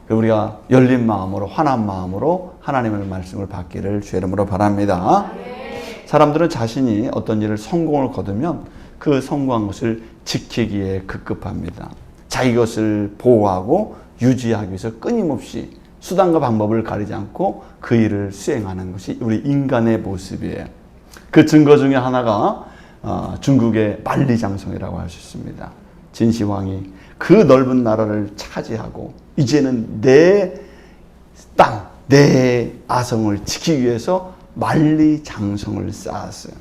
우리가 열린 마음으로 환한 마음으로 하나님의 말씀을 받기를 주의 이름으로 바랍니다. 사람들은 자신이 어떤 일을 성공을 거두면 그 성공한 것을 지키기에 급급합니다. 자기 것을 보호하고 유지하기 위해서 끊임없이 수단과 방법을 가리지 않고 그 일을 수행하는 것이 우리 인간의 모습이에요. 그 증거 중에 하나가 중국의 만리장성이라고 할 수 있습니다. 진시황이 그 넓은 나라를 차지하고 이제는 내 땅, 내 아성을 지키기 위해서 만리장성을 쌓았어요.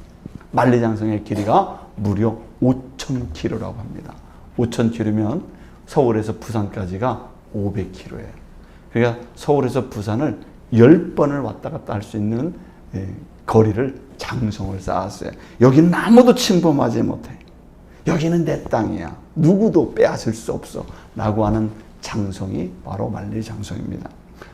만리장성의 길이가 무려 5,000km라고 합니다. 5,000km면 서울에서 부산까지가 500km예요. 그러니까 서울에서 부산을 10번을 왔다 갔다 할 수 있는 거리를 장성을 쌓았어요. 여기는 아무도 침범하지 못해. 여기는 내 땅이야. 누구도 빼앗을 수 없어. 라고 하는 장성이 바로 만리장성입니다.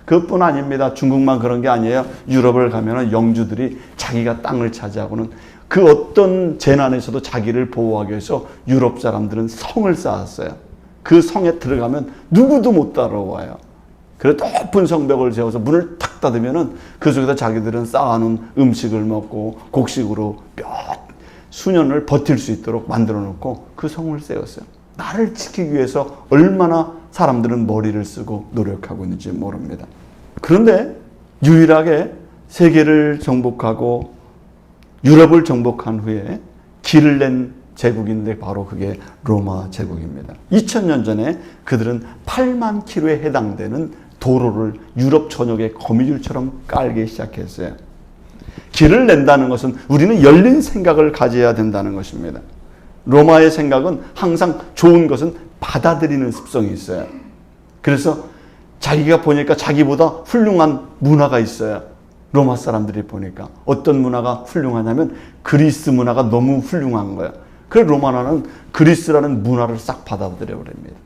그것뿐 아닙니다. 중국만 그런 게 아니에요. 유럽을 가면 영주들이 자기가 땅을 차지하고는 그 어떤 재난에서도 자기를 보호하기 위해서 유럽 사람들은 성을 쌓았어요. 그 성에 들어가면 누구도 못 따라와요. 그래서 높은 성벽을 세워서 문을 탁 닫으면은 그 속에서 자기들은 쌓아놓은 음식을 먹고 곡식으로 몇 수년을 버틸 수 있도록 만들어 놓고 그 성을 세웠어요. 나를 지키기 위해서 얼마나 사람들은 머리를 쓰고 노력하고 있는지 모릅니다. 그런데 유일하게 세계를 정복하고 유럽을 정복한 후에 길을 낸 제국인데 바로 그게 로마 제국입니다. 2000년 전에 그들은 8만 킬로에 해당되는 도로를 유럽 전역의 거미줄처럼 깔기 시작했어요. 길을 낸다는 것은 우리는 열린 생각을 가져야 된다는 것입니다. 로마의 생각은 항상 좋은 것은 받아들이는 습성이 있어요. 그래서 자기가 보니까 자기보다 훌륭한 문화가 있어요. 로마 사람들이 보니까 어떤 문화가 훌륭하냐면 그리스 문화가 너무 훌륭한 거예요. 그래서 로마 나라는 그리스라는 문화를 싹 받아들여 버립니다.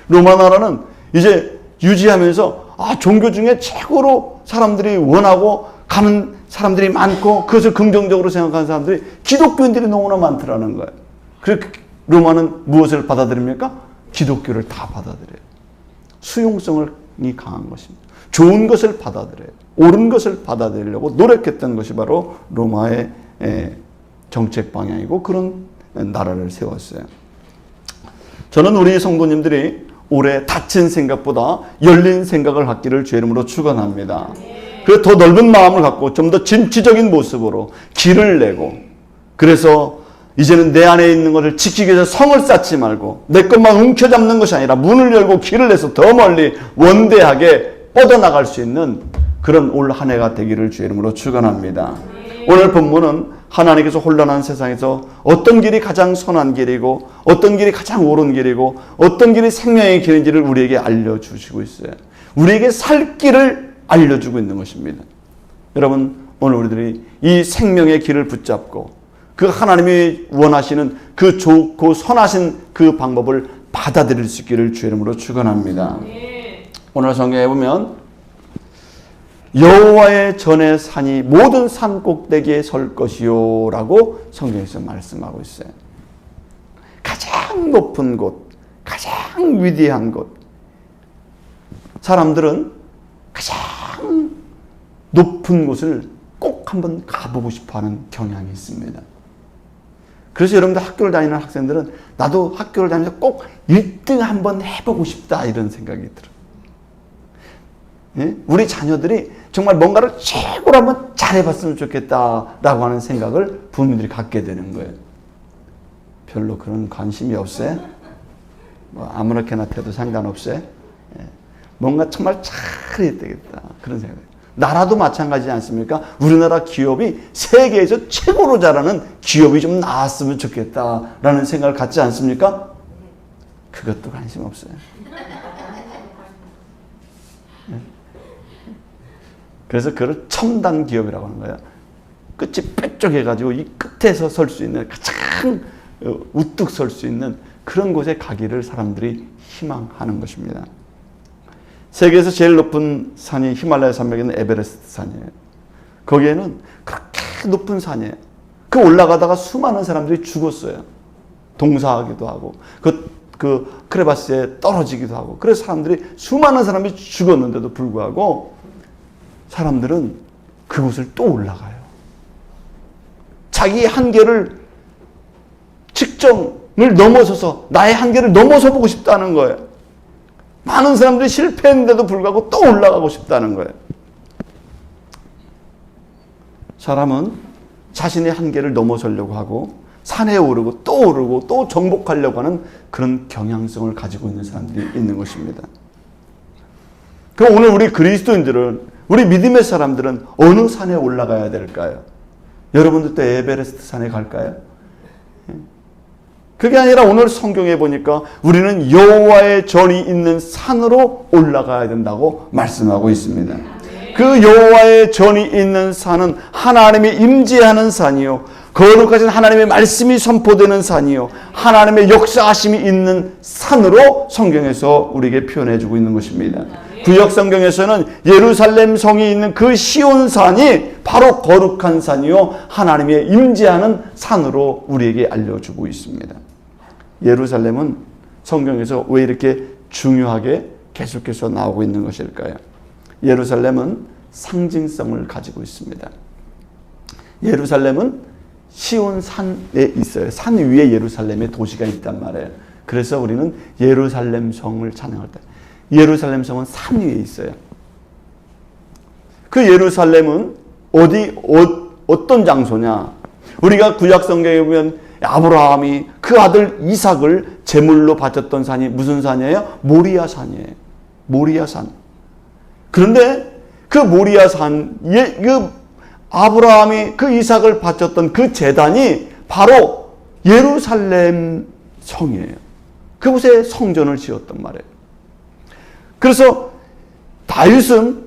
로마 나라는 이제 유지하면서 종교 중에 최고로 사람들이 원하고 가는 사람들이 많고 그것을 긍정적으로 생각하는 사람들이 기독교인들이 너무나 많더라는 거예요. 그래서 로마는 무엇을 받아들입니까? 기독교를 다 받아들여요. 수용성이 강한 것입니다. 좋은 것을 받아들여요. 옳은 것을 받아들이려고 노력했던 것이 바로 로마의 정책 방향이고 그런 나라를 세웠어요. 저는 우리 성도님들이 올해 닫힌 생각보다 열린 생각을 갖기를 주의 이름으로 축원합니다. 그래서 더 넓은 마음을 갖고 좀 더 진취적인 모습으로 길을 내고 그래서 이제는 내 안에 있는 것을 지키기 위해서 성을 쌓지 말고 내 것만 움켜잡는 것이 아니라 문을 열고 길을 내서 더 멀리 원대하게 뻗어나갈 수 있는 그런 올 한 해가 되기를 주의 이름으로 축원합니다. 오늘 본문은 하나님께서 혼란한 세상에서 어떤 길이 가장 선한 길이고 어떤 길이 가장 옳은 길이고 어떤 길이 생명의 길인지를 우리에게 알려주시고 있어요. 우리에게 살 길을 알려주고 있는 것입니다. 여러분 오늘 우리들이 이 생명의 길을 붙잡고 그 하나님이 원하시는 그 좋고 선하신 그 방법을 받아들일 수 있기를 주의 이름으로 축원합니다. 오늘 성경에 보면 여호와의 전의 산이 모든 산 꼭대기에 설 것이요 라고 성경에서 말씀하고 있어요. 가장 높은 곳, 가장 위대한 곳. 사람들은 가장 높은 곳을 꼭 한번 가보고 싶어하는 경향이 있습니다. 그래서 여러분들 학교를 다니는 학생들은 나도 학교를 다니면서 꼭 1등 한번 해보고 싶다 이런 생각이 들어요. 우리 자녀들이 정말 뭔가를 최고로 한번 잘해봤으면 좋겠다라고 하는 생각을 부모님들이 갖게 되는 거예요. 별로 그런 관심이 없어요. 뭐 아무렇게나 돼도 상관없어요. 뭔가 정말 잘해야 되겠다 그런 생각. 나라도 마찬가지지 않습니까? 우리나라 기업이 세계에서 최고로 잘하는 기업이 좀 나왔으면 좋겠다라는 생각을 갖지 않습니까? 그것도 관심 없어요. 그래서 그걸 첨단 기업이라고 하는 거예요. 끝이 뾰족해가지고 이 끝에서 설 수 있는 가장 우뚝 설 수 있는 그런 곳에 가기를 사람들이 희망하는 것입니다. 세계에서 제일 높은 산이 히말라야 산맥에 있는 에베레스트 산이에요. 거기에는 그렇게 높은 산이에요. 그 올라가다가 수많은 사람들이 죽었어요. 동사하기도 하고. 그 크레바스에 떨어지기도 하고, 그래서 수많은 사람이 죽었는데도 불구하고 사람들은 그곳을 또 올라가요. 자기 한계를, 직정을 넘어서서 나의 한계를 넘어서 보고 싶다는 거예요. 많은 사람들이 실패했는데도 불구하고 또 올라가고 싶다는 거예요. 사람은 자신의 한계를 넘어서려고 하고 산에 오르고 또 정복하려고 하는 그런 경향성을 가지고 있는 사람들이 있는 것입니다. 그럼 오늘 우리 그리스도인들은, 우리 믿음의 사람들은 어느 산에 올라가야 될까요? 여러분들도 에베레스트 산에 갈까요? 그게 아니라 오늘 성경에 보니까 우리는 여호와의 전이 있는 산으로 올라가야 된다고 말씀하고 있습니다. 그 여호와의 전이 있는 산은 하나님이 임재하는 산이요, 거룩하신 하나님의 말씀이 선포되는 산이요, 하나님의 역사하심이 있는 산으로 성경에서 우리에게 표현해주고 있는 것입니다. 구약 성경에서는 예루살렘 성이 있는 그 시온산이 바로 거룩한 산이요, 하나님의 임재하는 산으로 우리에게 알려주고 있습니다. 예루살렘은 성경에서 왜 이렇게 중요하게 계속해서 나오고 있는 것일까요? 예루살렘은 상징성을 가지고 있습니다. 예루살렘은 시온산에 있어요. 산 위에 예루살렘의 도시가 있단 말이에요. 그래서 우리는 예루살렘 성을 찬양할 때 예루살렘 성은 산 위에 있어요. 그 예루살렘은 어떤 장소냐? 우리가 구약 성경에 보면 아브라함이 그 아들 이삭을 제물로 바쳤던 산이 무슨 산이에요? 모리아 산이에요. 모리아 산. 그런데 그 모리아 산에 그 아브라함이 그 이삭을 바쳤던 그 제단이 바로 예루살렘 성이에요. 그곳에 성전을 지었단 말이에요. 그래서 다윗은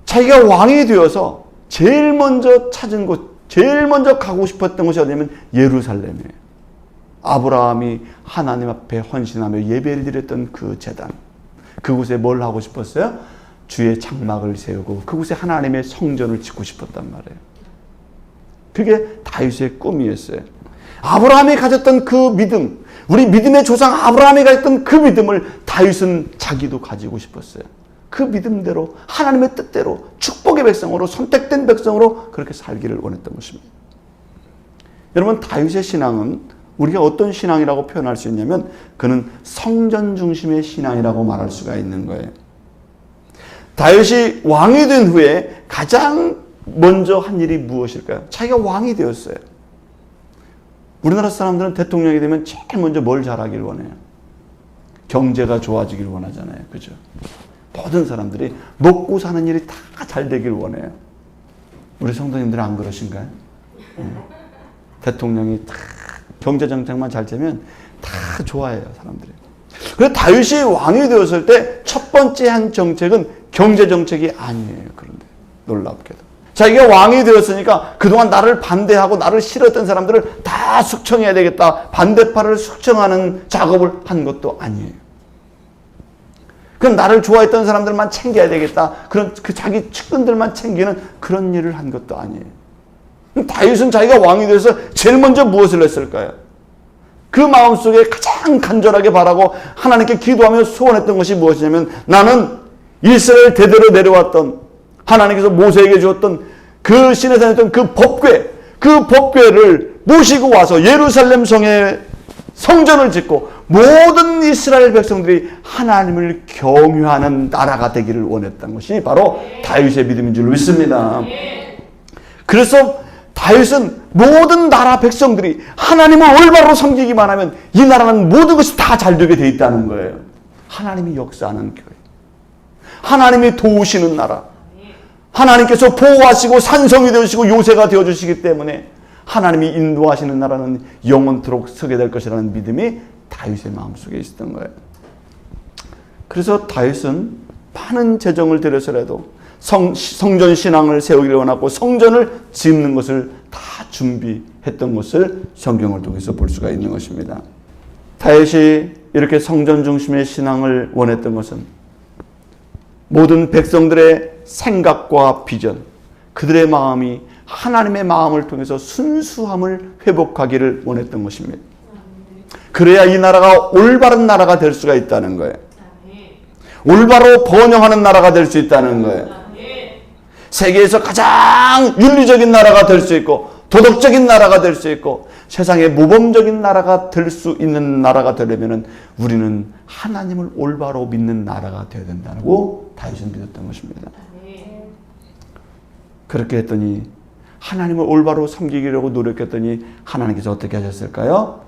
자기가 왕이 되어서 제일 먼저 찾은 곳, 제일 먼저 가고 싶었던 곳이 어디냐면 예루살렘이에요. 아브라함이 하나님 앞에 헌신하며 예배를 드렸던 그 제단, 그곳에 뭘 하고 싶었어요? 주의 장막을 세우고 그곳에 하나님의 성전을 짓고 싶었단 말이에요. 그게 다윗의 꿈이었어요. 아브라함이 가졌던 그 믿음, 우리 믿음의 조상 아브라함이 가졌던 그 믿음을 다윗은 자기도 가지고 싶었어요. 그 믿음대로, 하나님의 뜻대로, 축복의 백성으로, 선택된 백성으로 그렇게 살기를 원했던 것입니다. 여러분, 다윗의 신앙은 우리가 어떤 신앙이라고 표현할 수 있냐면 그는 성전 중심의 신앙이라고 말할 수가 있는 거예요. 다윗이 왕이 된 후에 가장 먼저 한 일이 무엇일까요? 자기가 왕이 되었어요. 우리나라 사람들은 대통령이 되면 제일 먼저 뭘 잘하길 원해요? 경제가 좋아지길 원하잖아요. 그죠? 모든 사람들이 먹고 사는 일이 다 잘 되길 원해요. 우리 성도님들은 안 그러신가요? 대통령이 다 경제정책만 잘 되면 다 좋아해요, 사람들이. 그래서 다윗이 왕이 되었을 때 첫 번째 한 정책은 경제정책이 아니에요. 그런데 놀랍게도. 자기가 왕이 되었으니까 그동안 나를 반대하고 나를 싫어했던 사람들을 다 숙청해야 되겠다. 반대파를 숙청하는 작업을 한 것도 아니에요. 그럼 나를 좋아했던 사람들만 챙겨야 되겠다. 그런 그 자기 측근들만 챙기는 그런 일을 한 것도 아니에요. 다윗은 자기가 왕이 돼서 제일 먼저 무엇을 했을까요? 그 마음속에 가장 간절하게 바라고 하나님께 기도하며 소원했던 것이 무엇이냐면 나는 이스라엘 대대로 내려왔던 하나님께서 모세에게 주었던 그 시내산에 있던 그 법궤를 모시고 와서 예루살렘 성에 성전을 짓고 모든 이스라엘 백성들이 하나님을 경유하는 나라가 되기를 원했던 것이 바로 다윗의 믿음인 줄 믿습니다. 그래서 다윗은 모든 나라 백성들이 하나님을 올바로 섬기기만 하면 이 나라는 모든 것이 다 잘 되게 돼 있다는 거예요. 하나님이 역사하는 교회, 하나님이 도우시는 나라, 하나님께서 보호하시고 산성이 되어주시고 요새가 되어주시기 때문에 하나님이 인도하시는 나라는 영원토록 서게 될 것이라는 믿음이 다윗의 마음속에 있었던 거예요. 그래서 다윗은 많은 재정을 들여서라도 성전 신앙을 세우기를 원하고 성전을 짓는 것을 다 준비했던 것을 성경을 통해서 볼 수가 있는 것입니다. 다윗이 이렇게 성전 중심의 신앙을 원했던 것은 모든 백성들의 생각과 비전, 그들의 마음이 하나님의 마음을 통해서 순수함을 회복하기를 원했던 것입니다. 그래야 이 나라가 올바른 나라가 될 수가 있다는 거예요. 올바로 번영하는 나라가 될 수 있다는 거예요. 세계에서 가장 윤리적인 나라가 될 수 있고 도덕적인 나라가 될 수 있고 세상의 모범적인 나라가 될 수 있는 나라가 되려면 우리는 하나님을 올바로 믿는 나라가 되어야 된다고 다윗은 믿었던 것입니다. 그렇게 했더니 하나님을 올바로 섬기려고 노력했더니 하나님께서 어떻게 하셨을까요?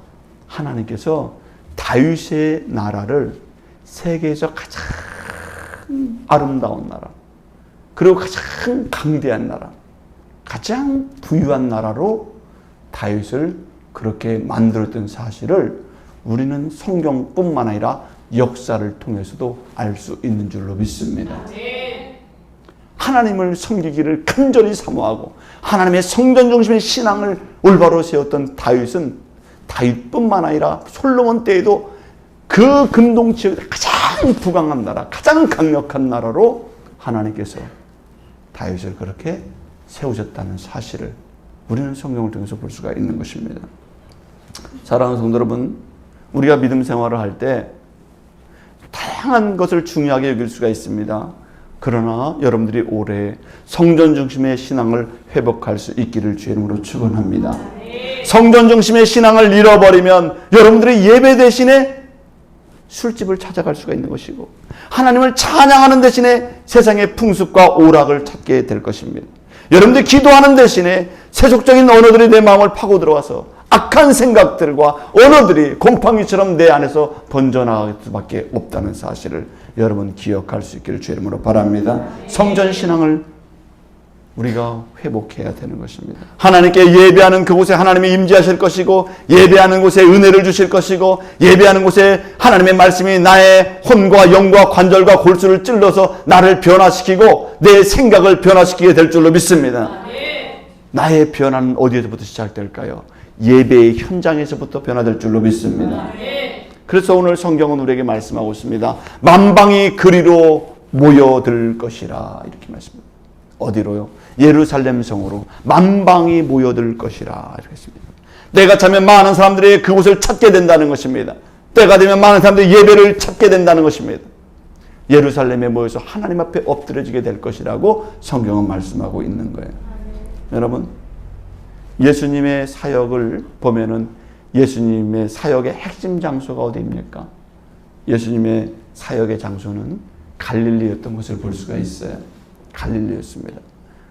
하나님께서 다윗의 나라를 세계에서 가장 아름다운 나라, 그리고 가장 강대한 나라, 가장 부유한 나라로 다윗을 그렇게 만들었던 사실을 우리는 성경뿐만 아니라 역사를 통해서도 알 수 있는 줄로 믿습니다. 하나님을 섬기기를 간절히 사모하고 하나님의 성전 중심의 신앙을 올바로 세웠던 다윗은 다윗뿐만 아니라 솔로몬 때에도 그 근동 지역에 가장 부강한 나라, 가장 강력한 나라로 하나님께서 다윗을 그렇게 세우셨다는 사실을 우리는 성경을 통해서 볼 수가 있는 것입니다. 사랑하는 성도 여러분, 우리가 믿음 생활을 할 때 다양한 것을 중요하게 여길 수가 있습니다. 그러나 여러분들이 올해 성전 중심의 신앙을 회복할 수 있기를 주의 이름으로 축원합니다. 성전 중심의 신앙을 잃어버리면 여러분들이 예배 대신에 술집을 찾아갈 수가 있는 것이고 하나님을 찬양하는 대신에 세상의 풍습과 오락을 찾게 될 것입니다. 여러분들이 기도하는 대신에 세속적인 언어들이 내 마음을 파고 들어와서 악한 생각들과 언어들이 곰팡이처럼 내 안에서 번져나갈 수밖에 없다는 사실을 여러분 기억할 수 있기를 주의 이름으로 바랍니다. 성전 신앙을 우리가 회복해야 되는 것입니다. 하나님께 예배하는 그곳에 하나님이 임재하실 것이고 예배하는 곳에 은혜를 주실 것이고 예배하는 곳에 하나님의 말씀이 나의 혼과 영과 관절과 골수를 찔러서 나를 변화시키고 내 생각을 변화시키게 될 줄로 믿습니다. 나의 변화는 어디에서부터 시작될까요? 예배의 현장에서부터 변화될 줄로 믿습니다. 그래서 오늘 성경은 우리에게 말씀하고 있습니다. 만방이 그리로 모여들 것이라 이렇게 말씀합니다. 어디로요? 예루살렘 성으로 만방이 모여들 것이라 이렇게 했습니다. 때가 차면 많은 사람들이 그곳을 찾게 된다는 것입니다. 때가 되면 많은 사람들이 예배를 찾게 된다는 것입니다. 예루살렘에 모여서 하나님 앞에 엎드려지게 될 것이라고 성경은 말씀하고 있는 거예요. 여러분, 예수님의 사역을 보면은 예수님의 사역의 핵심 장소가 어디입니까? 예수님의 사역의 장소는 갈릴리였던 것을 볼 수가 있어요. 갈릴리였습니다.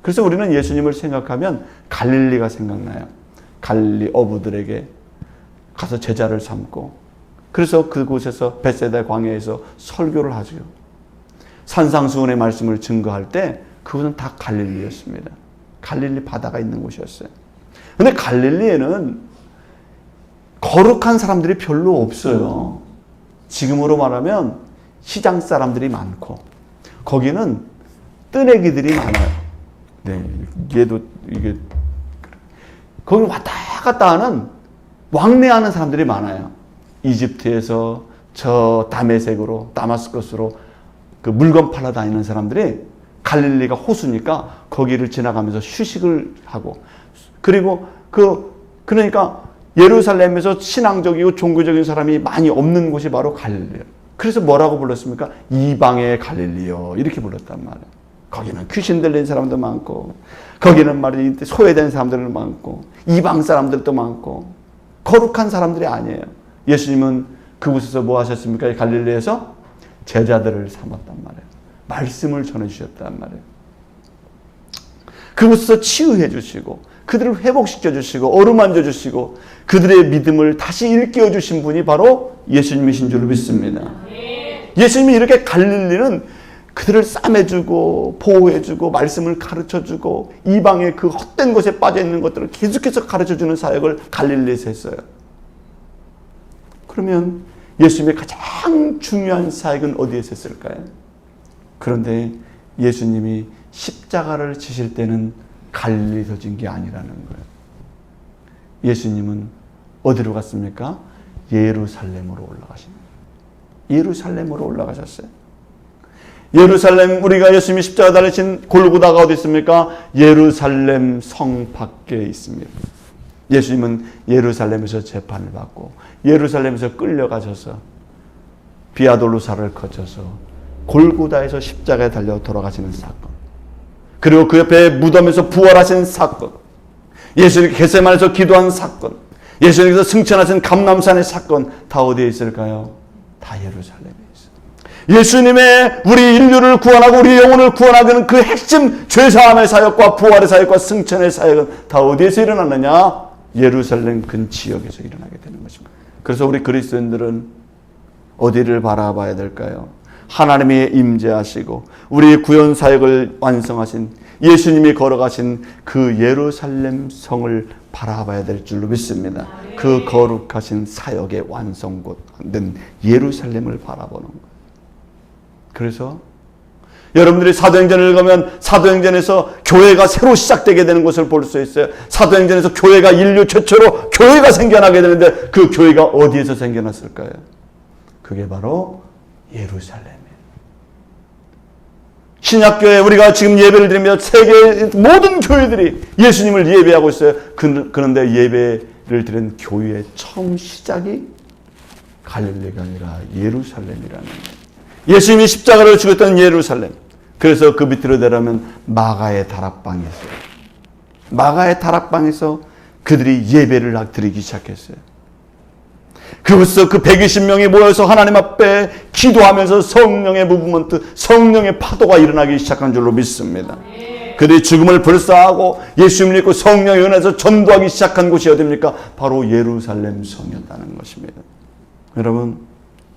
그래서 우리는 예수님을 생각하면 갈릴리가 생각나요. 갈릴리 어부들에게 가서 제자를 삼고 그래서 그곳에서 벳세다 광야에서 설교를 하죠. 산상수훈의 말씀을 증거할 때 그곳은 다 갈릴리였습니다. 갈릴리 바다가 있는 곳이었어요. 근데 갈릴리에는 거룩한 사람들이 별로 없어요. 지금으로 말하면 시장 사람들이 많고 거기는 뜨내기들이 많아요. 네, 이게 거기 왔다 갔다 하는 왕래하는 사람들이 많아요. 이집트에서 저 다메섹으로 다마스커스로 그 물건 팔러 다니는 사람들이 갈릴리가 호수니까 거기를 지나가면서 휴식을 하고 그리고 그러니까 예루살렘에서 신앙적이고 종교적인 사람이 많이 없는 곳이 바로 갈릴리예요. 그래서 뭐라고 불렀습니까? 이방의 갈릴리요 이렇게 불렀단 말이에요. 거기는 귀신 들린 사람도 많고 거기는 말이 소외된 사람들도 많고 이방 사람들도 많고 거룩한 사람들이 아니에요. 예수님은 그곳에서 뭐 하셨습니까? 갈릴리에서 제자들을 삼았단 말이에요. 말씀을 전해주셨단 말이에요. 그곳에서 치유해 주시고 그들을 회복시켜 주시고 어루만져 주시고 그들의 믿음을 다시 일깨워 주신 분이 바로 예수님이신 줄 믿습니다. 예수님이 이렇게 갈릴리는 그들을 싸매주고 보호해주고 말씀을 가르쳐주고 이방의 그 헛된 것에 빠져있는 것들을 계속해서 가르쳐주는 사역을 갈릴리에서 했어요. 그러면 예수님의 가장 중요한 사역은 어디에서 했을까요? 그런데 예수님이 십자가를 지실 때는 갈릴리에서 진 게 아니라는 거예요. 예수님은 어디로 갔습니까? 예루살렘으로 올라가십니다. 예루살렘으로 올라가셨어요. 예루살렘, 우리가 예수님이 십자가 달리신 골고다가 어디 있습니까? 예루살렘 성 밖에 있습니다. 예수님은 예루살렘에서 재판을 받고 예루살렘에서 끌려가셔서 비아돌루사를 거쳐서 골고다에서 십자가에 달려 돌아가시는 사건, 그리고 그 옆에 무덤에서 부활하신 사건, 예수님 겟세마네에서 기도한 사건, 예수님께서 승천하신 감람산의 사건, 다 어디에 있을까요? 다 예루살렘에 있어요. 예수님의 우리 인류를 구원하고 우리 영혼을 구원하는 그 핵심 죄사함의 사역과 부활의 사역과 승천의 사역은 다 어디에서 일어났느냐? 예루살렘 근 지역에서 일어나게 되는 것입니다. 그래서 우리 그리스도인들은 어디를 바라봐야 될까요? 하나님이 임재하시고 우리 구원 사역을 완성하신 예수님이 걸어가신 그 예루살렘 성을 바라봐야 될 줄로 믿습니다. 그 거룩하신 사역의 완성된 예루살렘을 바라보는 거예요. 그래서 여러분들이 사도행전을 읽으면 사도행전에서 교회가 새로 시작되게 되는 것을 볼 수 있어요. 사도행전에서 교회가 인류 최초로 교회가 생겨나게 되는데 그 교회가 어디에서 생겨났을까요? 그게 바로 예루살렘이에요. 신약교회 우리가 지금 예배를 드리며 세계 모든 교회들이 예수님을 예배하고 있어요. 그런데 예배를 드린 교회의 처음 시작이 갈릴리가 아니라 예루살렘이라는 거예요. 예수님이 십자가를 죽였던 예루살렘. 그래서 그 밑으로 내려오면 마가의 다락방이 있어요. 마가의 다락방에서 그들이 예배를 드리기 시작했어요. 그곳에서 그 120명이 모여서 하나님 앞에 기도하면서 성령의 무브먼트, 성령의 파도가 일어나기 시작한 줄로 믿습니다. 그들이 죽음을 불사하고 예수님을 믿고 성령의 은혜에서 전도하기 시작한 곳이 어디입니까? 바로 예루살렘 성이었다는 것입니다. 여러분,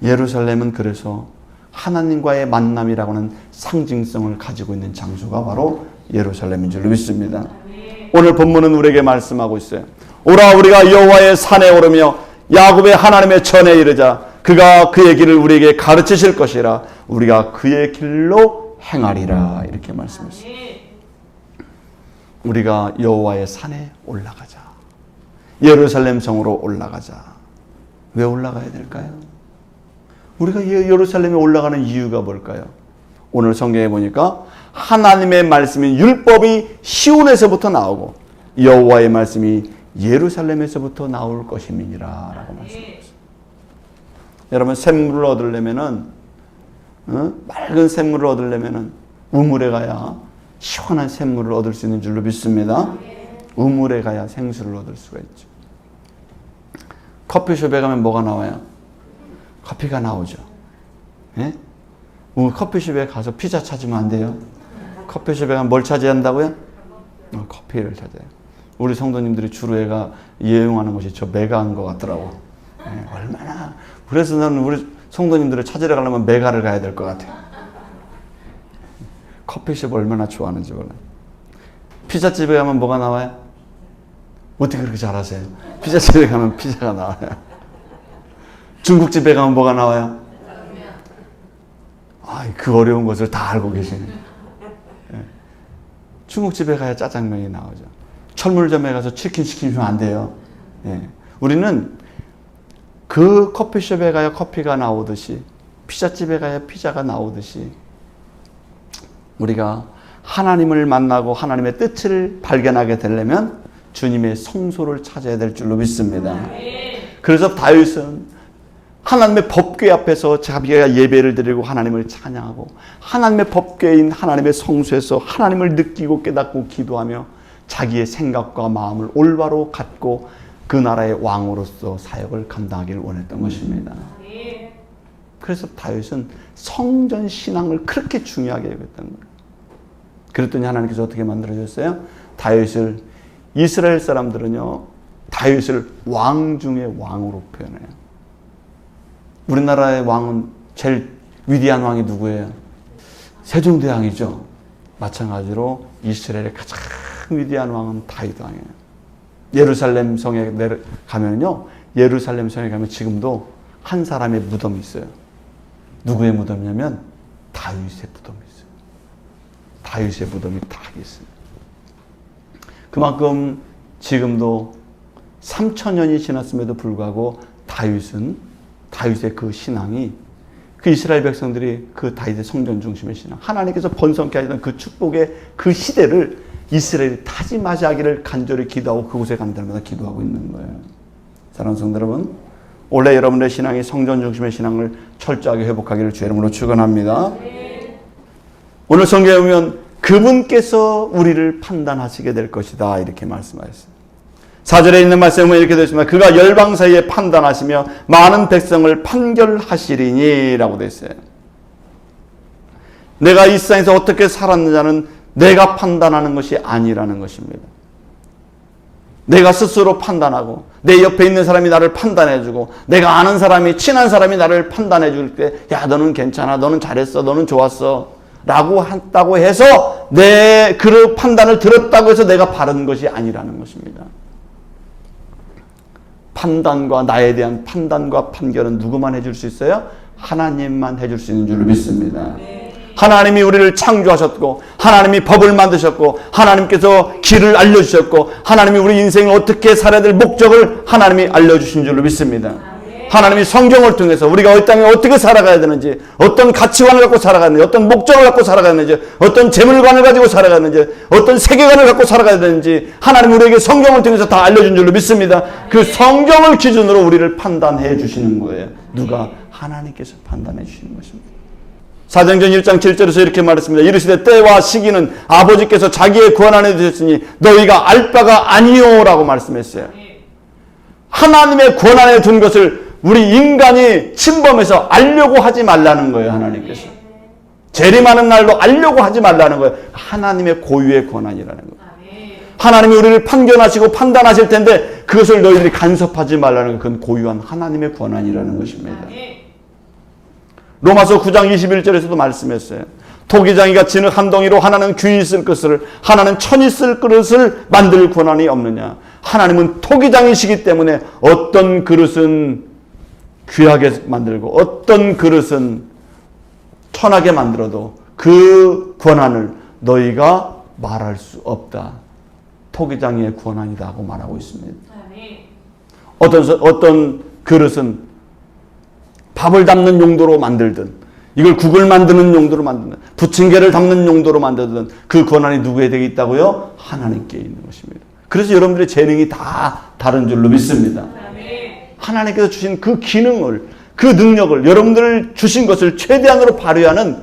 예루살렘은 그래서 하나님과의 만남이라고 하는 상징성을 가지고 있는 장소가 바로 예루살렘인 줄로 믿습니다. 오늘 본문은 우리에게 말씀하고 있어요. 오라 우리가 여호와의 산에 오르며 야곱의 하나님의 전에 이르자 그가 그의 길을 우리에게 가르치실 것이라 우리가 그의 길로 행하리라. 이렇게 말씀했어요. 우리가 여호와의 산에 올라가자. 예루살렘 성으로 올라가자. 왜 올라가야 될까요? 우리가 예루살렘에 올라가는 이유가 뭘까요? 오늘 성경에 보니까 하나님의 말씀인 율법이 시온에서부터 나오고 여호와의 말씀이 예루살렘에서부터 나올 것임이니라 라고 말씀하셨어요. 여러분, 샘물을 얻으려면은 맑은 샘물을 얻으려면은 우물에 가야 시원한 샘물을 얻을 수 있는 줄로 믿습니다. 우물에 가야 생수를 얻을 수가 있죠. 커피숍에 가면 뭐가 나와요? 커피가 나오죠. 예? 커피숍에 가서 피자 찾으면 안 돼요. 커피숍에 가면 뭘 찾아야 한다고요? 커피를 찾아요. 우리 성도님들이 주로 이용하는 것이 저 메가인 것 같더라고. 예, 얼마나. 그래서 나는 우리 성도님들을 찾으러 가려면 메가를 가야 될 것 같아요. 커피숍 얼마나 좋아하는지 몰라요. 피자집에 가면 뭐가 나와요? 어떻게 그렇게 잘하세요? 피자집에 가면 피자가 나와요. 중국집에 가면 뭐가 나와요? 그 어려운 것을 다 알고 계시네. 예. 중국집에 가야 짜장면이 나오죠. 철물점에 가서 치킨 시키면 안 돼요. 예. 우리는 그 커피숍에 가야 커피가 나오듯이 피자집에 가야 피자가 나오듯이 우리가 하나님을 만나고 하나님의 뜻을 발견하게 되려면 주님의 성소를 찾아야 될 줄로 믿습니다. 그래서 다윗은 하나님의 법궤 앞에서 자기가 예배를 드리고 하나님을 찬양하고 하나님의 법궤인 하나님의 성소에서 하나님을 느끼고 깨닫고 기도하며 자기의 생각과 마음을 올바로 갖고 그 나라의 왕으로서 사역을 감당하기를 원했던 것입니다. 그래서 다윗은 성전 신앙을 그렇게 중요하게 여겼던 거예요. 그랬더니 하나님께서 어떻게 만들어줬어요? 다윗을, 이스라엘 사람들은요, 다윗을 왕 중의 왕으로 표현해요. 우리나라의 왕은 제일 위대한 왕이 누구예요? 세종대왕이죠. 마찬가지로 이스라엘의 가장 위대한 왕은 다윗 왕이에요. 예루살렘 성에 가면요, 예루살렘 성에 가면 지금도 한 사람의 무덤이 있어요. 누구의 무덤이냐면 다윗의 무덤이 있어요. 다윗의 무덤이 다 있어요. 그만큼 지금도 3000년이 지났음에도 불구하고 다윗의 그 신앙이 그 이스라엘 백성들이 그 다윗의 성전 중심의 신앙, 하나님께서 번성케 하시던 그 축복의 그 시대를 이스라엘이 타지 마시기를 간절히 기도하고 그곳에 가는 데마다 기도하고 있는 거예요. 사랑하는 성도 여러분, 원래 여러분의 신앙이 성전 중심의 신앙을 철저하게 회복하기를 주의 이름으로 축원합니다. 오늘 성경에 보면 그분께서 우리를 판단하시게 될 것이다 이렇게 말씀하셨어요. 4절에 있는 말씀은 이렇게 되어 있습니다. 그가 열방 사이에 판단하시며 많은 백성을 판결하시리니 라고 되어 있어요. 내가 이 세상에서 어떻게 살았느냐는 내가 판단하는 것이 아니라는 것입니다. 내가 스스로 판단하고 내 옆에 있는 사람이 나를 판단해주고 내가 아는 사람이 친한 사람이 나를 판단해줄 때 야 너는 괜찮아, 너는 잘했어, 너는 좋았어 라고 한다고 해서 내 그 판단을 들었다고 해서 내가 바른 것이 아니라는 것입니다. 판단과 나에 대한 판단과 판결은 누구만 해줄 수 있어요? 하나님만 해줄 수 있는 줄로 믿습니다. 하나님이 우리를 창조하셨고 하나님이 법을 만드셨고 하나님께서 길을 알려주셨고 하나님이 우리 인생을 어떻게 살아야 될 목적을 하나님이 알려주신 줄로 믿습니다. 하나님이 성경을 통해서 우리가 이 땅에 어떻게 살아가야 되는지, 어떤 가치관을 갖고 살아가야 되는지, 어떤 목적을 갖고 살아가야 되는지, 어떤 재물관을 가지고 살아가야 되는지, 어떤 세계관을 갖고 살아가야 되는지 하나님 우리에게 성경을 통해서 다 알려준 줄로 믿습니다. 그 성경을 기준으로 우리를 판단해 주시는 거예요. 누가? 하나님께서 판단해 주시는 것입니다. 사도행전 1장 7절에서 이렇게 말했습니다. 이르시되 때와 시기는 아버지께서 자기의 권한에 두셨으니 너희가 알 바가 아니요 라고 말씀했어요. 하나님의 권한에 둔 것을 우리 인간이 침범해서 알려고 하지 말라는 거예요. 하나님께서 재림하는 날도 알려고 하지 말라는 거예요. 하나님의 고유의 권한이라는 거예요. 하나님이 우리를 판결하시고 판단하실 텐데 그것을 너희들이 간섭하지 말라는 그건 고유한 하나님의 권한이라는 것입니다. 로마서 9장 21절에서도 말씀했어요. 토기장이가 진흙 한 덩이로 하나는 귀히 쓸 것을 하나는 천이 쓸 그릇을 만들 권한이 없느냐. 하나님은 토기장이시기 때문에 어떤 그릇은 귀하게 만들고 어떤 그릇은 천하게 만들어도 그 권한을 너희가 말할 수 없다. 토기장의 권한이다 하고 말하고 있습니다. 어떤 그릇은 밥을 담는 용도로 만들든 이걸 국을 만드는 용도로 만드든 부침개를 담는 용도로 만들든 그 권한이 누구에게 있다고요? 하나님께 있는 것입니다. 그래서 여러분들의 재능이 다 다른 줄로 믿습니다. 하나님께서 주신 그 기능을, 그 능력을, 여러분들 주신 것을 최대한으로 발휘하는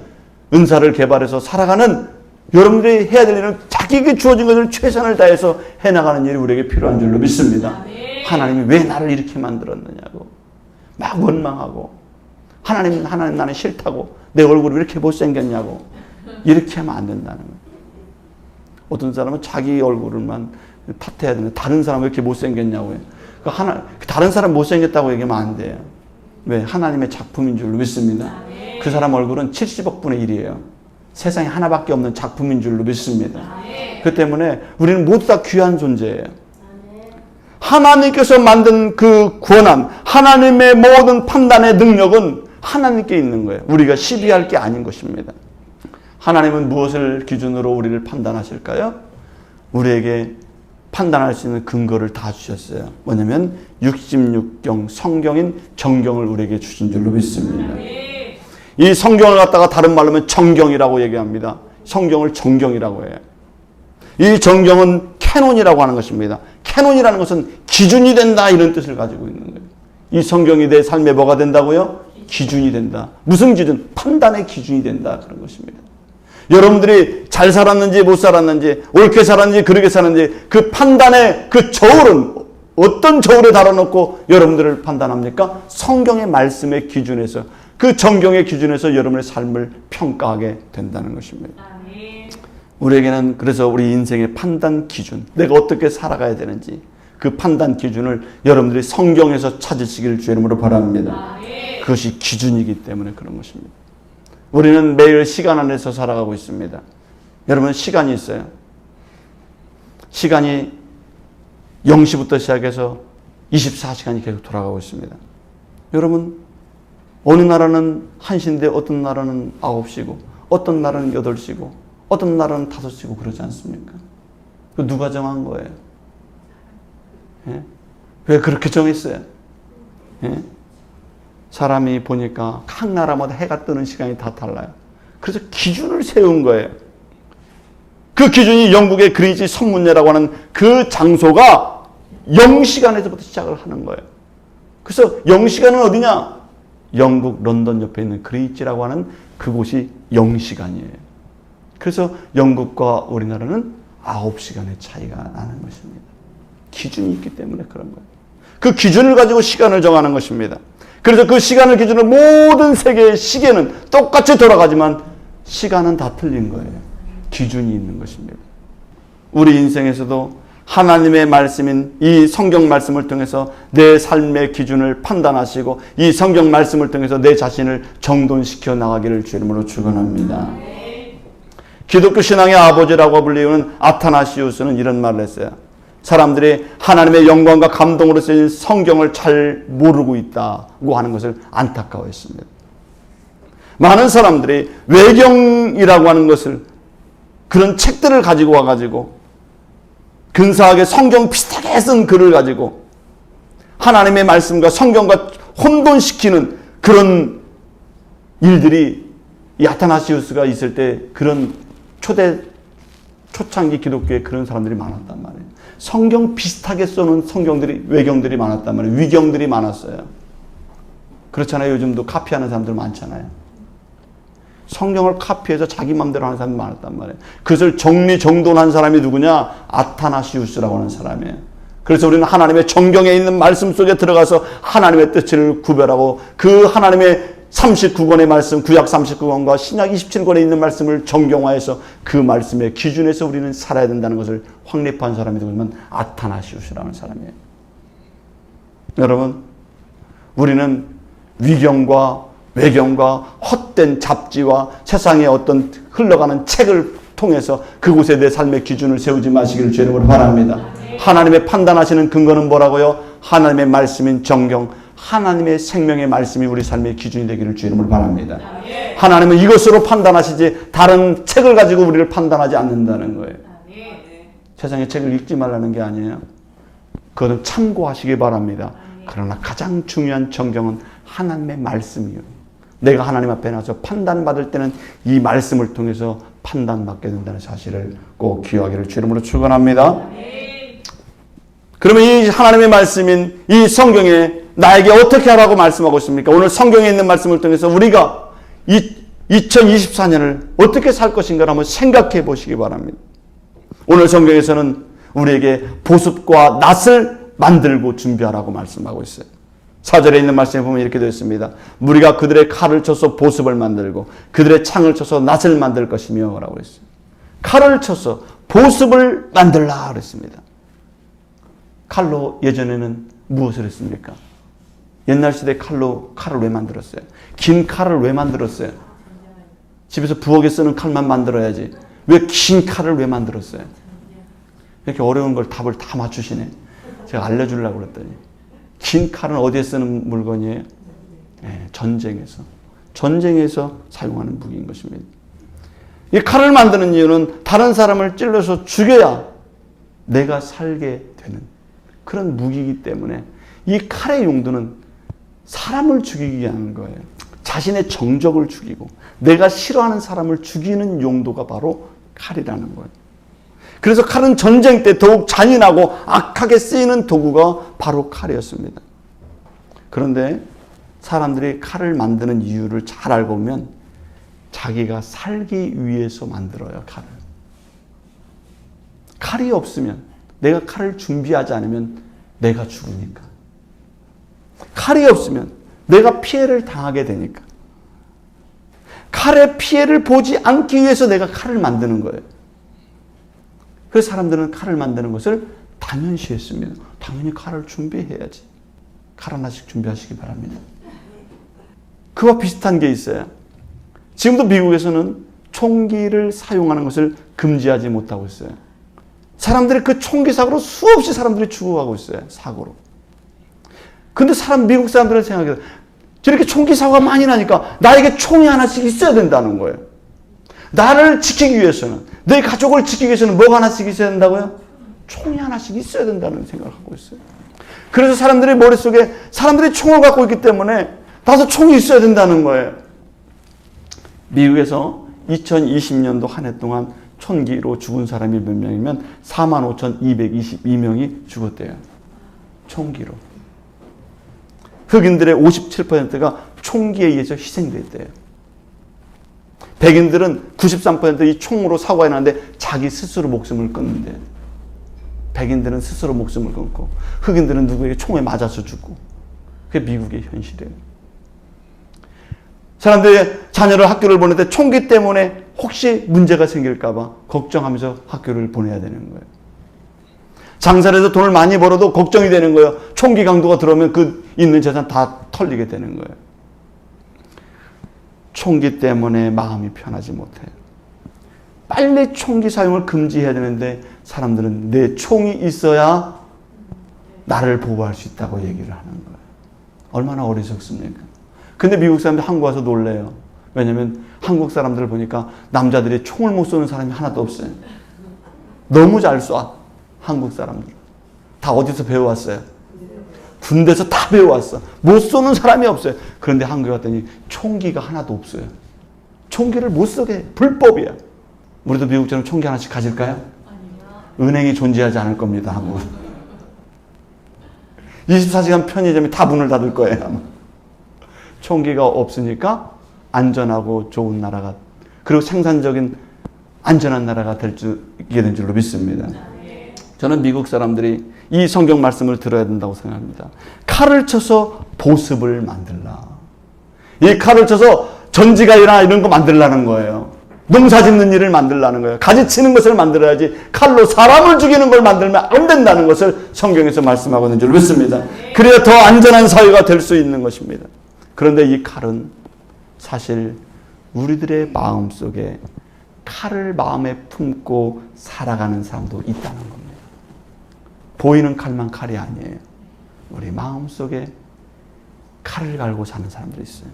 은사를 개발해서 살아가는 여러분들이 해야 될 일은 자기에게 주어진 것을 최선을 다해서 해나가는 일이 우리에게 필요한 줄로 믿습니다. 하나님이 왜 나를 이렇게 만들었느냐고 막 원망하고 하나님 나는 싫다고 내 얼굴이 왜 이렇게 못생겼냐고 이렇게 하면 안 된다는 거예요. 어떤 사람은 자기 얼굴만 탓해야 되는데 다른 사람은 왜 이렇게 못생겼냐고 해요. 다른 사람 못생겼다고 얘기하면 안 돼요. 왜? 하나님의 작품인 줄로 믿습니다. 그 사람 얼굴은 70억 분의 1이에요. 세상에 하나밖에 없는 작품인 줄로 믿습니다. 그 때문에 우리는 모두 다 귀한 존재예요. 하나님께서 만든 그 권한, 하나님의 모든 판단의 능력은 하나님께 있는 거예요. 우리가 시비할 게 아닌 것입니다. 하나님은 무엇을 기준으로 우리를 판단하실까요? 우리에게 판단할 수 있는 근거를 다 주셨어요. 뭐냐면 66경 성경인 정경을 우리에게 주신 줄로 믿습니다. 이 성경을 갖다가 다른 말로 하면 정경이라고 얘기합니다. 성경을 정경이라고 해요. 이 정경은 캐논이라고 하는 것입니다. 캐논이라는 것은 기준이 된다 이런 뜻을 가지고 있는 거예요. 이 성경이 내 삶에 뭐가 된다고요? 기준이 된다. 무슨 기준? 판단의 기준이 된다 그런 것입니다. 여러분들이 잘 살았는지 못 살았는지 옳게 살았는지 그르게 살았는지 그 판단의 그 저울은 어떤 저울에 달아놓고 여러분들을 판단합니까? 성경의 말씀의 기준에서 그 정경의 기준에서 여러분의 삶을 평가하게 된다는 것입니다. 우리에게는 그래서 우리 인생의 판단 기준, 내가 어떻게 살아가야 되는지 그 판단 기준을 여러분들이 성경에서 찾으시길 주의 이름으로 바랍니다. 그것이 기준이기 때문에 그런 것입니다. 우리는 매일 시간 안에서 살아가고 있습니다. 여러분 시간이 있어요. 시간이 0시부터 시작해서 24시간이 계속 돌아가고 있습니다. 여러분 어느 나라는 1시인데 어떤 나라는 9시고 어떤 나라는 8시고 어떤 나라는 5시고 그러지 않습니까? 그 누가 정한 거예요? 예? 왜 그렇게 정했어요? 예? 사람이 보니까 각 나라마다 해가 뜨는 시간이 다 달라요. 그래서 기준을 세운 거예요. 그 기준이 영국의 그리지 선문예라고 하는 그 장소가 0시간에서부터 시작을 하는 거예요. 그래서 0시간은 어디냐? 영국 런던 옆에 있는 그리지라고 하는 그곳이 0시간이에요. 그래서 영국과 우리나라는 9시간의 차이가 나는 것입니다. 기준이 있기 때문에 그런 거예요. 그 기준을 가지고 시간을 정하는 것입니다. 그래서 그 시간을 기준으로 모든 세계의 시계는 똑같이 돌아가지만 시간은 다 틀린 거예요. 기준이 있는 것입니다. 우리 인생에서도 하나님의 말씀인 이 성경 말씀을 통해서 내 삶의 기준을 판단하시고 이 성경 말씀을 통해서 내 자신을 정돈시켜 나가기를 주의 이름으로 축원합니다. 기독교 신앙의 아버지라고 불리우는 아타나시우스는 이런 말을 했어요. 사람들이 하나님의 영광과 감동으로 쓰인 성경을 잘 모르고 있다고 하는 것을 안타까워했습니다. 많은 사람들이 외경이라고 하는 것을, 그런 책들을 가지고 와가지고 근사하게 성경 비슷하게 쓴 글을 가지고 하나님의 말씀과 성경과 혼돈시키는 그런 일들이 이 아타나시우스가 있을 때 그런 초창기 기독교에 그런 사람들이 많았단 말이에요. 성경 비슷하게 써놓은 성경들이, 외경들이 많았단 말이에요. 위경들이 많았어요. 그렇잖아요. 요즘도 카피하는 사람들 많잖아요. 성경을 카피해서 자기 마음대로 하는 사람이 많았단 말이에요. 그것을 정리정돈한 사람이 누구냐? 아타나시우스라고 하는 사람이에요. 그래서 우리는 하나님의 정경에 있는 말씀 속에 들어가서 하나님의 뜻을 구별하고 그 하나님의 39권의 말씀, 구약 39권과 신약 27권에 있는 말씀을 정경화해서 그 말씀의 기준에서 우리는 살아야 된다는 것을 확립한 사람이 누구냐면 아타나시우스라는 사람이에요. 여러분, 우리는 위경과 외경과 헛된 잡지와 세상의 어떤 흘러가는 책을 통해서 그곳에 내 삶의 기준을 세우지 마시기를 주의 이름으로 바랍니다. 하나님의 판단하시는 근거는 뭐라고요? 하나님의 말씀인 정경, 하나님의 생명의 말씀이 우리 삶의 기준이 되기를 주의 이름으로 바랍니다. 하나님은 이것으로 판단하시지 다른 책을 가지고 우리를 판단하지 않는다는 거예요. 세상의 책을 읽지 말라는 게 아니에요. 그것은 참고하시기 바랍니다. 그러나 가장 중요한 정경은 하나님의 말씀이에요. 내가 하나님 앞에 나서 판단받을 때는 이 말씀을 통해서 판단받게 된다는 사실을 꼭 기억하기를 주의 이름으로 축원합니다. 그러면 이 하나님의 말씀인 이 성경에 나에게 어떻게 하라고 말씀하고 있습니까? 오늘 성경에 있는 말씀을 통해서 우리가 2024년을 어떻게 살 것인가를 한번 생각해 보시기 바랍니다. 오늘 성경에서는 우리에게 보습과 낫을 만들고 준비하라고 말씀하고 있어요. 4절에 있는 말씀에 보면 이렇게 되어 있습니다. 무리가 그들의 칼을 쳐서 보습을 만들고 그들의 창을 쳐서 낫을 만들 것이며 라고 했어요. 칼을 쳐서 보습을 만들라 그랬습니다. 칼로 예전에는 무엇을 했습니까? 옛날 시대 칼로 칼을 왜 만들었어요? 긴 칼을 왜 만들었어요? 집에서 부엌에 쓰는 칼만 만들어야지. 왜 긴 칼을 왜 만들었어요? 이렇게 어려운 걸 답을 다 맞추시네. 제가 알려주려고 그랬더니. 긴 칼은 어디에 쓰는 물건이에요? 네, 전쟁에서. 전쟁에서 사용하는 무기인 것입니다. 이 칼을 만드는 이유는 다른 사람을 찔러서 죽여야 내가 살게 되는 그런 무기이기 때문에 이 칼의 용도는 사람을 죽이기 위한 거예요. 자신의 정적을 죽이고 내가 싫어하는 사람을 죽이는 용도가 바로 칼이라는 거예요. 그래서 칼은 전쟁 때 더욱 잔인하고 악하게 쓰이는 도구가 바로 칼이었습니다. 그런데 사람들이 칼을 만드는 이유를 잘 알고 보면 자기가 살기 위해서 만들어요, 칼을. 칼이 없으면, 내가 칼을 준비하지 않으면 내가 죽으니까. 칼이 없으면 내가 피해를 당하게 되니까. 칼의 피해를 보지 않기 위해서 내가 칼을 만드는 거예요. 그래서 사람들은 칼을 만드는 것을 당연시했습니다. 당연히 칼을 준비해야지. 칼 하나씩 준비하시기 바랍니다. 그와 비슷한 게 있어요. 지금도 미국에서는 총기를 사용하는 것을 금지하지 못하고 있어요. 사람들이 그 총기 사고로 수없이 사람들이 죽어가고 있어요. 사고로. 근데 미국 사람들은 생각해요. 저렇게 총기 사고가 많이 나니까 나에게 총이 하나씩 있어야 된다는 거예요. 나를 지키기 위해서는, 내 가족을 지키기 위해서는 뭐가 하나씩 있어야 된다고요? 총이 하나씩 있어야 된다는 생각을 하고 있어요. 그래서 사람들의 머릿속에 사람들이 총을 갖고 있기 때문에 나도 총이 있어야 된다는 거예요. 미국에서 2020년도 한 해 동안 총기로 죽은 사람이 몇 명이면 45,222명이 죽었대요. 총기로. 흑인들의 57%가 총기에 의해서 희생됐대요. 백인들은 93% 이 총으로 사고가 났는데 자기 스스로 목숨을 끊는데, 백인들은 스스로 목숨을 끊고 흑인들은 누구에게 총에 맞아서 죽고, 그게 미국의 현실이에요. 사람들이 자녀를 학교를 보낼 때 총기 때문에 혹시 문제가 생길까 봐 걱정하면서 학교를 보내야 되는 거예요. 장사를 해서 돈을 많이 벌어도 걱정이 되는 거예요. 총기 강도가 들어오면 그 있는 재산 다 털리게 되는 거예요. 총기 때문에 마음이 편하지 못해요. 빨리 총기 사용을 금지해야 되는데 사람들은 내 총이 있어야 나를 보호할 수 있다고 얘기를 하는 거예요. 얼마나 어리석습니까? 근데 미국 사람들이 한국 와서 놀래요. 왜냐면 한국 사람들을 보니까 남자들이 총을 못 쏘는 사람이 하나도 없어요. 너무 잘 쏴. 한국 사람들. 다 어디서 배워왔어요? 군대에서 다 배워왔어. 못 쏘는 사람이 없어요. 그런데 한국에 왔더니 총기가 하나도 없어요. 총기를 못 쏘게 해. 불법이야. 우리도 미국처럼 총기 하나씩 가질까요? 은행이 존재하지 않을 겁니다. 한국은. 24시간 편의점이 다 문을 닫을 거예요. 아마. 총기가 없으니까 안전하고 좋은 나라가, 그리고 생산적인 안전한 나라가 있게 된 줄로 믿습니다. 저는 미국 사람들이 이 성경 말씀을 들어야 된다고 생각합니다. 칼을 쳐서 보습을 만들라. 이 칼을 쳐서 전지가이나 이런 거 만들라는 거예요. 농사 짓는 일을 만들라는 거예요. 가지 치는 것을 만들어야지 칼로 사람을 죽이는 걸 만들면 안 된다는 것을 성경에서 말씀하고 있는 줄 믿습니다. 그래야 더 안전한 사회가 될 수 있는 것입니다. 그런데 이 칼은 사실 우리들의 마음 속에 칼을 마음에 품고 살아가는 사람도 있다는 겁니다. 보이는 칼만 칼이 아니에요. 우리 마음 속에 칼을 갈고 사는 사람들이 있어요.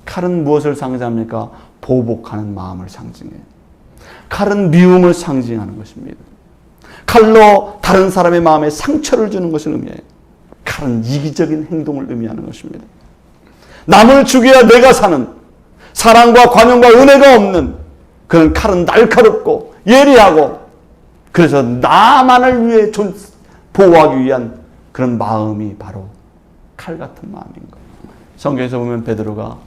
칼은 무엇을 상징합니까? 보복하는 마음을 상징해요. 칼은 미움을 상징하는 것입니다. 칼로 다른 사람의 마음에 상처를 주는 것을 의미해요. 칼은 이기적인 행동을 의미하는 것입니다. 남을 죽여야 내가 사는, 사랑과 관용과 은혜가 없는 그런 칼은 날카롭고 예리하고, 그래서 나만을 위해 보호하기 위한 그런 마음이 바로 칼 같은 마음인 거예요. 성경에서 보면 베드로가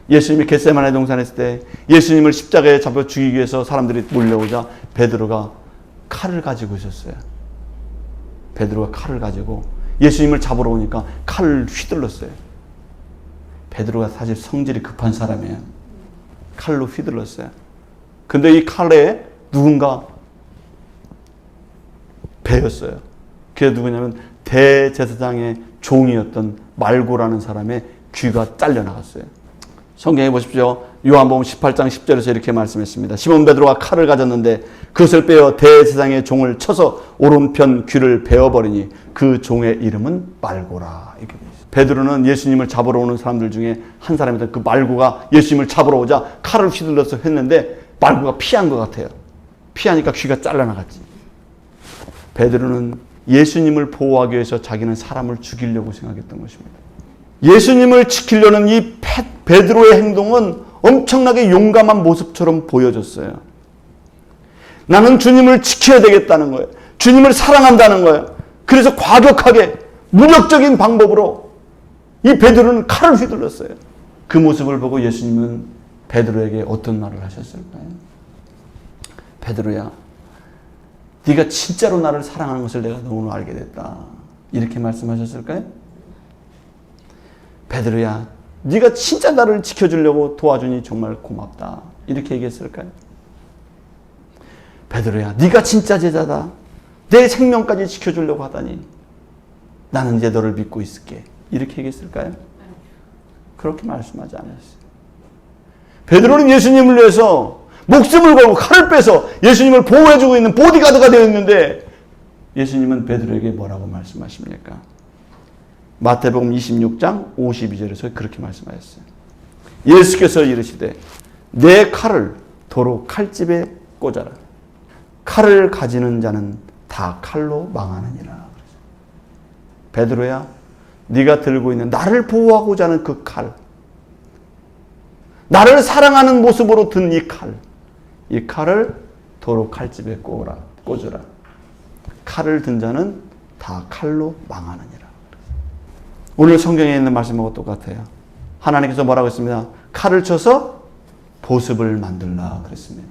예수님이 겟세마네 동산에 있을 때 예수님을 십자가에 잡아 죽이기 위해서 사람들이 몰려오자 베드로가 칼을 가지고 있었어요. 베드로가 칼을 가지고 예수님을 잡으러 오니까 칼을 휘둘렀어요. 베드로가 사실 성질이 급한 사람이에요. 칼로 휘둘렀어요. 근데 이 칼에 누군가 베였어요. 그게 누구냐면 대제사장의 종이었던 말고라는 사람의 귀가 잘려나갔어요. 성경에 보십시오. 요한복음 18장 10절에서 이렇게 말씀했습니다. 시몬 베드로가 칼을 가졌는데 그것을 빼어 대제사장의 종을 쳐서 오른편 귀를 베어버리니 그 종의 이름은 말고라. 이렇게 되어 있어요. 베드로는 예수님을 잡으러 오는 사람들 중에 한 사람이다. 그 말고가 예수님을 잡으러 오자 칼을 휘둘러서 했는데 말고가 피한 것 같아요. 피하니까 귀가 잘라나갔지. 베드로는 예수님을 보호하기 위해서 자기는 사람을 죽이려고 생각했던 것입니다. 예수님을 지키려는 이 베드로의 행동은 엄청나게 용감한 모습처럼 보여졌어요. 나는 주님을 지켜야 되겠다는 거예요. 주님을 사랑한다는 거예요. 그래서 과격하게 무력적인 방법으로 이 베드로는 칼을 휘둘렀어요. 그 모습을 보고 예수님은 베드로에게 어떤 말을 하셨을까요? 베드로야, 네가 진짜로 나를 사랑하는 것을 내가 오늘 알게 됐다. 이렇게 말씀하셨을까요? 베드로야, 네가 진짜 나를 지켜주려고 도와주니 정말 고맙다. 이렇게 얘기했을까요? 베드로야, 네가 진짜 제자다. 내 생명까지 지켜주려고 하다니 나는 이제 너를 믿고 있을게. 이렇게 얘기했을까요? 그렇게 말씀하지 않았어요. 베드로는 예수님을 위해서 목숨을 걸고 칼을 빼서 예수님을 보호해주고 있는 보디가드가 되어 있는데 예수님은 베드로에게 뭐라고 말씀하십니까? 마태복음 26장 52절에서 그렇게 말씀하셨어요. 예수께서 이르시되 내 칼을 도로 칼집에 꽂아라. 칼을 가지는 자는 다 칼로 망하느니라. 베드로야, 네가 들고 있는 나를 보호하고자 하는 그 칼, 나를 사랑하는 모습으로 든 이 칼, 이 칼을 도로 칼집에 꽂으라. 칼을 든 자는 다 칼로 망하느니라. 오늘 성경에 있는 말씀하고 똑같아요. 하나님께서 뭐라고 했습니다? 칼을 쳐서 보습을 만들라 그랬습니다.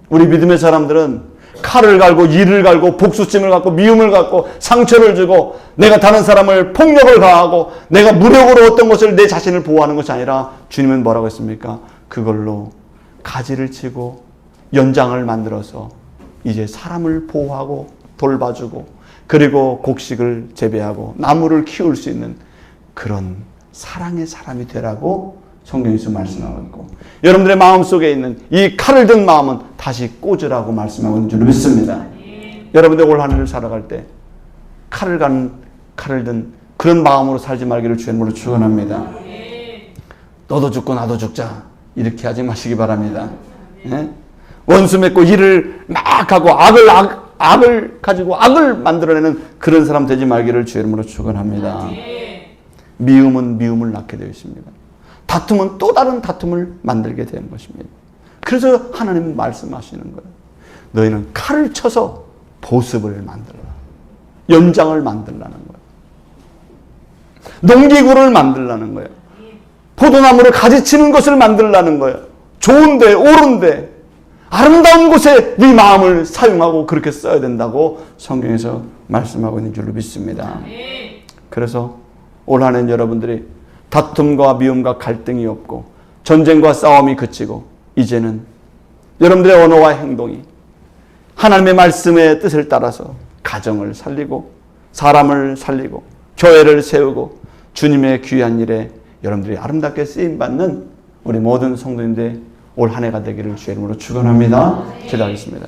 우리 믿음의 사람들은 칼을 갈고 이를 갈고 복수심을 갖고 미움을 갖고 상처를 주고 내가 다른 사람을 폭력을 가하고 내가 무력으로 어떤 것을 내 자신을 보호하는 것이 아니라 주님은 뭐라고 했습니까? 그걸로 가지를 치고 연장을 만들어서 이제 사람을 보호하고 돌봐주고 그리고 곡식을 재배하고 나무를 키울 수 있는 그런 사랑의 사람이 되라고 성경에서 말씀하고 있고, 여러분들의 마음속에 있는 이 칼을 든 마음은 다시 꽂으라고 말씀하고 있는 줄 믿습니다. 여러분들 올 한 해를 살아갈 때 칼을 든 그런 마음으로 살지 말기를 주님으로 축원합니다. 너도 죽고 나도 죽자 이렇게 하지 마시기 바랍니다. 예? 원수 맺고 일을 막 하고 악을 가지고 악을 만들어내는 그런 사람 되지 말기를 주의 이름으로 축원합니다. 미움은 미움을 낳게 되어 있습니다. 다툼은 또 다른 다툼을 만들게 되는 것입니다. 그래서 하나님은 말씀하시는 거예요. 너희는 칼을 쳐서 보습을 만들라. 연장을 만들라는 거예요. 농기구를 만들라는 거예요. 포도나무를 가지치는 것을 만들라는 거예요. 좋은데 옳은데 아름다운 곳에 네 마음을 사용하고 그렇게 써야 된다고 성경에서 말씀하고 있는 줄로 믿습니다. 그래서 올 한 해는 여러분들이 다툼과 미움과 갈등이 없고 전쟁과 싸움이 그치고 이제는 여러분들의 언어와 행동이 하나님의 말씀의 뜻을 따라서 가정을 살리고 사람을 살리고 교회를 세우고 주님의 귀한 일에 여러분들이 아름답게 쓰임받는 우리 모든 성도인들 올 한 해가 되기를 주의 이름으로 축원합니다. 기도하겠습니다.